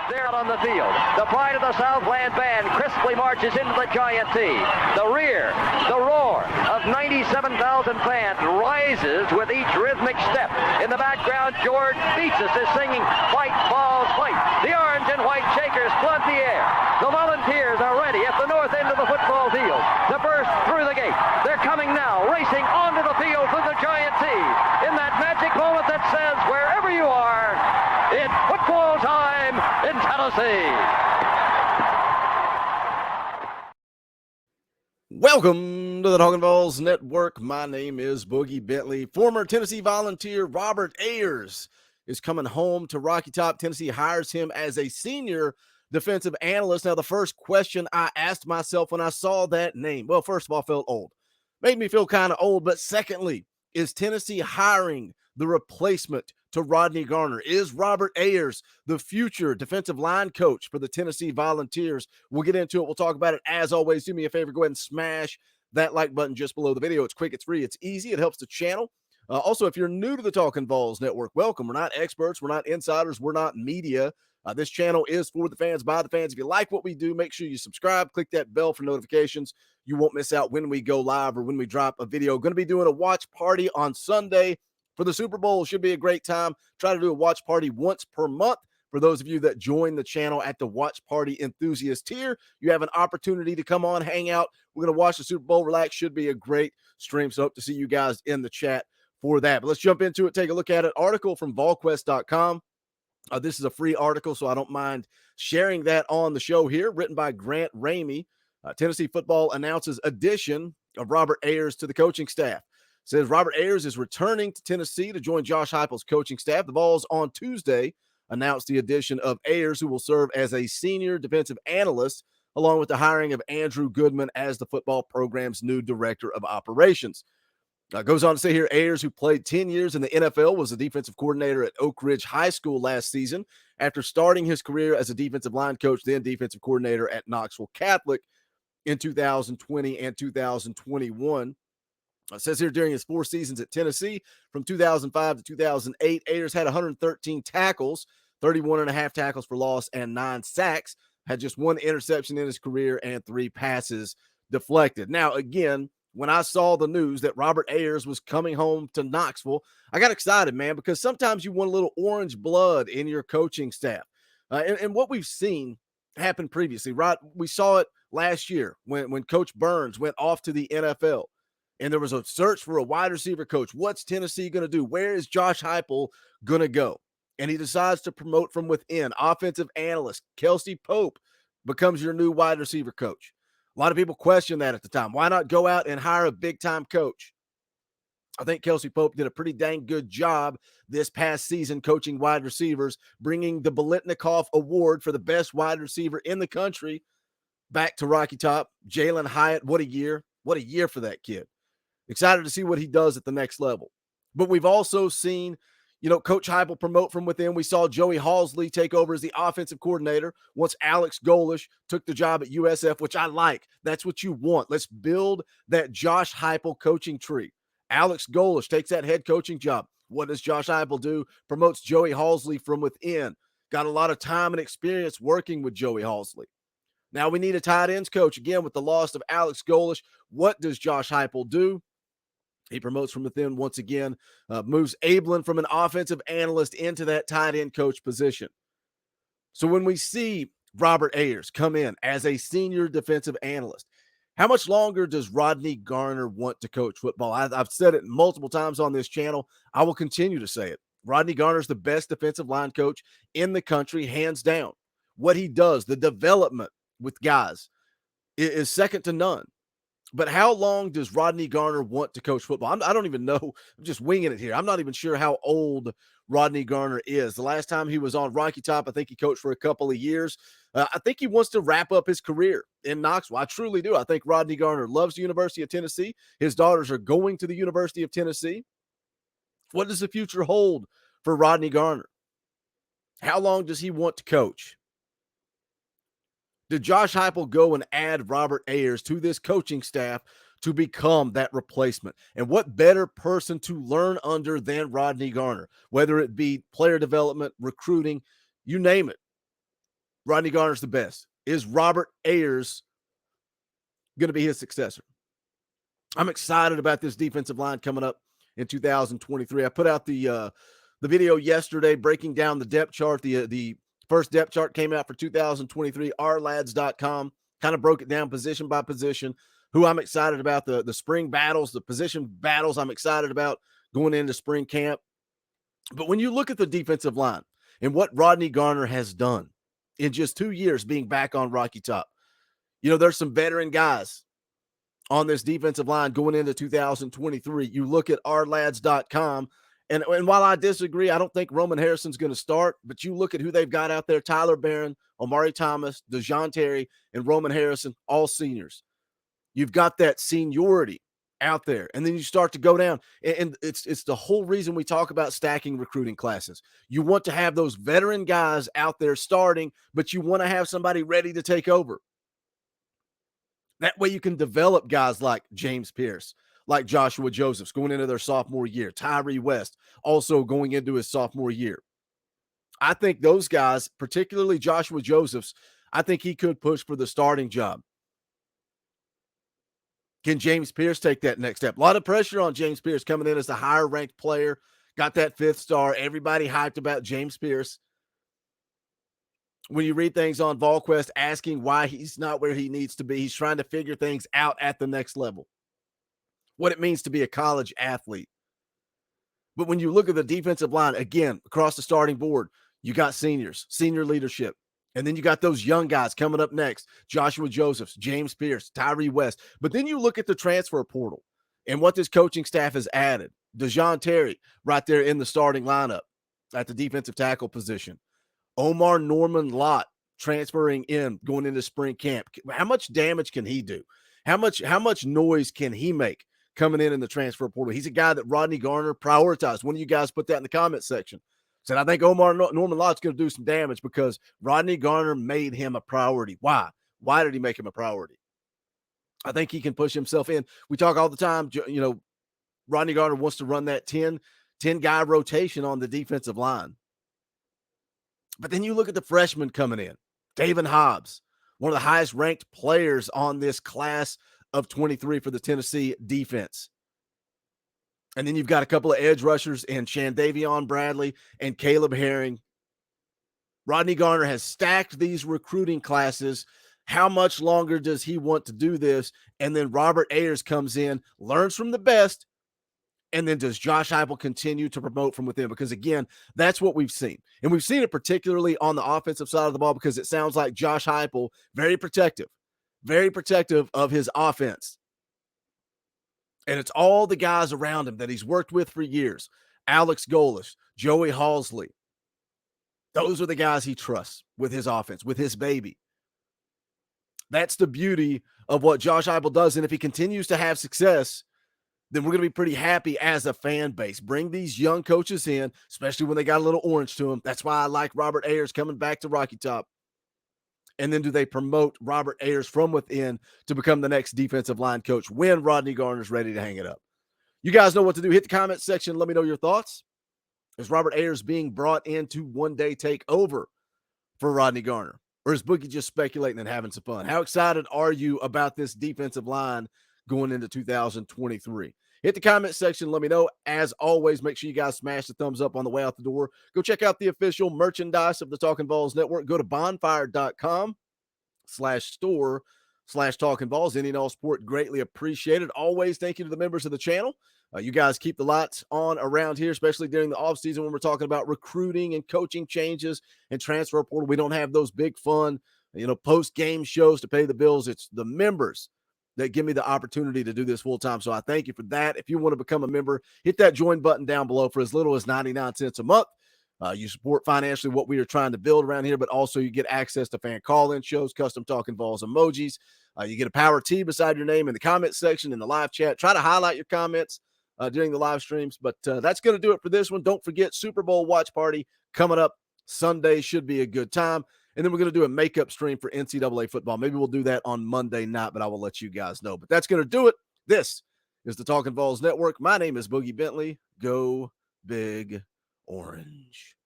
There on the field, the pride of the Southland band crisply marches into the Giant T. The rear, the roar of 97,000 fans rises with each rhythmic step. In the background, George Beatsis is singing "Fight, Balls, Fight." The orange and white Shakers flood the air. The Volunteers are ready at the north end of the football field to burst through the gate. They're coming now, racing onto the field through the Giant T. In that magic moment that says, wherever you are, it's football time in Tennessee. Welcome to the Talkin VAWLS Network. My name is Boogie Bentley. Former Tennessee Volunteer Robert Ayers is coming home to Rocky Top. Tennessee hires him as a senior defensive analyst. Now, the first question I asked myself when I saw that name, well, first of all, I felt old. Made me feel kind of old, but secondly, is Tennessee hiring the replacement to Rodney Garner? Is Robert Ayers the future defensive line coach for the Tennessee Volunteers? We'll get into it. We'll talk about it. As always, do me a favor, go ahead and smash that like button just below the video. It's quick, it's free, it's easy. It helps the channel. Also, if you're new to the Talkin VAWLS Network, welcome. We're not experts. We're not insiders. We're not media. This channel is for the fans, by the fans. If you like what we do, make sure you subscribe. Click that bell for notifications. You won't miss out when we go live or when we drop a video. Going to be doing a watch party on Sunday for the Super Bowl. Should be a great time. Try to do a watch party once per month. For those of you that join the channel at the Watch Party Enthusiast tier, you have an opportunity to come on, hang out. We're going to watch the Super Bowl, relax. Should be a great stream. So hope to see you guys in the chat for that. But let's jump into it, take a look at it. Article from VolQuest.com. This is a free article, so I don't mind sharing that on the show here. Written by Grant Ramey. Tennessee football announces addition of Robert Ayers to the coaching staff. Says Robert Ayers is returning to Tennessee to join Josh Heupel's coaching staff. The VAWLS on Tuesday announced the addition of Ayers, who will serve as a senior defensive analyst, along with the hiring of Andrew Goodman as the football program's new director of operations. Goes on to say here, Ayers, who played 10 years in the NFL, was a defensive coordinator at Oak Ridge High School last season after starting his career as a defensive line coach, then defensive coordinator at Knoxville Catholic in 2020 and 2021. It says here, during his 4 seasons at Tennessee, from 2005 to 2008, Ayers had 113 tackles, 31.5 tackles for loss, and 9 sacks. Had just 1 interception in his career and 3 passes deflected. Now, again, when I saw the news that Robert Ayers was coming home to Knoxville, I got excited, man, because sometimes you want a little orange blood in your coaching staff. And what we've seen happen previously, right? We saw it last year when Coach Burns went off to the NFL, and there was a search for a wide receiver coach. What's Tennessee going to do? Where is Josh Heupel going to go? And he decides to promote from within. Offensive analyst Kelsey Pope becomes your new wide receiver coach. A lot of people questioned that at the time. Why not go out and hire a big-time coach? I think Kelsey Pope did a pretty dang good job this past season coaching wide receivers, bringing the Biletnikoff Award for the best wide receiver in the country back to Rocky Top. Jalen Hyatt, what a year. What a year for that kid. Excited to see what he does at the next level. But we've also seen, Coach Heupel promote from within. We saw Joey Halsley take over as the offensive coordinator once Alex Golesh took the job at USF, which I like. That's what you want. Let's build that Josh Heupel coaching tree. Alex Golesh takes that head coaching job. What does Josh Heupel do? Promotes Joey Halsley from within. Got a lot of time and experience working with Joey Halsley. Now we need a tight ends coach. Again, with the loss of Alex Golesh, what does Josh Heupel do? He promotes from within once again, moves Ablin from an offensive analyst into that tight end coach position. So when we see Robert Ayers come in as a senior defensive analyst, how much longer does Rodney Garner want to coach football? I've said it multiple times on this channel. I will continue to say it. Rodney Garner is the best defensive line coach in the country, hands down. What he does, the development with guys, is second to none. But how long does Rodney Garner want to coach football? I don't even know. I'm just winging it here. I'm not even sure how old Rodney Garner is. The last time he was on Rocky Top, I think he coached for a couple of years. I think he wants to wrap up his career in Knoxville. I truly do. I think Rodney Garner loves the University of Tennessee. His daughters are going to the University of Tennessee. What does the future hold for Rodney Garner? How long does he want to coach? Did Josh Heupel go and add Robert Ayers to this coaching staff to become that replacement? And what better person to learn under than Rodney Garner, whether it be player development, recruiting, you name it. Rodney Garner's the best. Is Robert Ayers going to be his successor? I'm excited about this defensive line coming up in 2023. I put out the video yesterday breaking down the depth chart. The first depth chart came out for 2023, ourlads.com. Kind of broke it down position by position, who I'm excited about, the spring battles, the position battles I'm excited about going into spring camp. But when you look at the defensive line and what Rodney Garner has done in just 2 years being back on Rocky Top, there's some veteran guys on this defensive line going into 2023. You look at ourlads.com, and while I disagree, I don't think Roman Harrison's going to start, but you look at who they've got out there: Tyler Barron, Omari Thomas, DeJoun Terry, and Roman Harrison, all seniors. You've got that seniority out there, and then you start to go down, and it's the whole reason we talk about stacking recruiting classes. You want to have those veteran guys out there starting, but you want to have somebody ready to take over. That way you can develop guys like James Pierce, like Joshua Josephs going into their sophomore year, Tyree West also going into his sophomore year. I think those guys, particularly Joshua Josephs, I think he could push for the starting job. Can James Pierce take that next step? A lot of pressure on James Pierce coming in as the higher ranked player, got that 5th star. Everybody hyped about James Pierce. When you read things on VAWLS asking why he's not where he needs to be, he's trying to figure things out at the next level, what it means to be a college athlete. But when you look at the defensive line, again, across the starting board, you got seniors, senior leadership. And then you got those young guys coming up next: Joshua Josephs, James Pierce, Tyree West. But then you look at the transfer portal and what this coaching staff has added. DeJoun Terry right there in the starting lineup at the defensive tackle position. Omar Norman Lott transferring in, going into spring camp. How much damage can he do? How much noise can he make coming in the transfer portal? He's a guy that Rodney Garner prioritized. One of you guys put that in the comment section. Said, I think Omar Norman Lott's going to do some damage because Rodney Garner made him a priority. Why? Why did he make him a priority? I think he can push himself in. We talk all the time, Rodney Garner wants to run that 10-guy rotation on the defensive line. But then you look at the freshmen coming in. David Hobbs, one of the highest ranked players on this class of 23 for the Tennessee defense. And then you've got a couple of edge rushers in Shandavion Bradley and Caleb Herring. Rodney Garner has stacked these recruiting classes. How much longer does he want to do this? And then Robert Ayers comes in, learns from the best, and then does Josh Heupel continue to promote from within? Because, again, that's what we've seen. And we've seen it particularly on the offensive side of the ball because it sounds like Josh Heupel, very protective of his offense. And it's all the guys around him that he's worked with for years. Alex Golish, Joey Halsley. Those are the guys he trusts with his offense, with his baby. That's the beauty of what Josh Heupel does. And if he continues to have success, then we're going to be pretty happy as a fan base. Bring these young coaches in, especially when they got a little orange to them. That's why I like Robert Ayers coming back to Rocky Top. And then do they promote Robert Ayers from within to become the next defensive line coach when Rodney Garner's ready to hang it up? You guys know what to do. Hit the comment section. Let me know your thoughts. Is Robert Ayers being brought in to one day take over for Rodney Garner? Or is Boogie just speculating and having some fun? How excited are you about this defensive line going into 2023? Hit the comment section. Let me know. As always, make sure you guys smash the thumbs up on the way out the door. Go check out the official merchandise of the Talkin' VAWLS Network. Go to bonfire.com/store/Talkin' VAWLS. Any and all support greatly appreciated. Always thank you to the members of the channel. You guys keep the lights on around here, especially during the offseason when we're talking about recruiting and coaching changes and transfer portal. We don't have those big fun, post-game shows to pay the bills. It's the members that give me the opportunity to do this full time. So I thank you for that. If you want to become a member, hit that join button down below for as little as 99 cents a month. You support financially what we are trying to build around here, but also you get access to fan call-in shows, custom Talkin' VAWLS emojis. You get a power T beside your name in the comment section, in the live chat. Try to highlight your comments during the live streams, but that's going to do it for this one. Don't forget, Super Bowl watch party coming up Sunday. Should be a good time. And then we're going to do a makeup stream for NCAA football. Maybe we'll do that on Monday night, but I will let you guys know. But that's going to do it. This is the Talkin' VAWLS Network. My name is Boogie Bentley. Go Big Orange.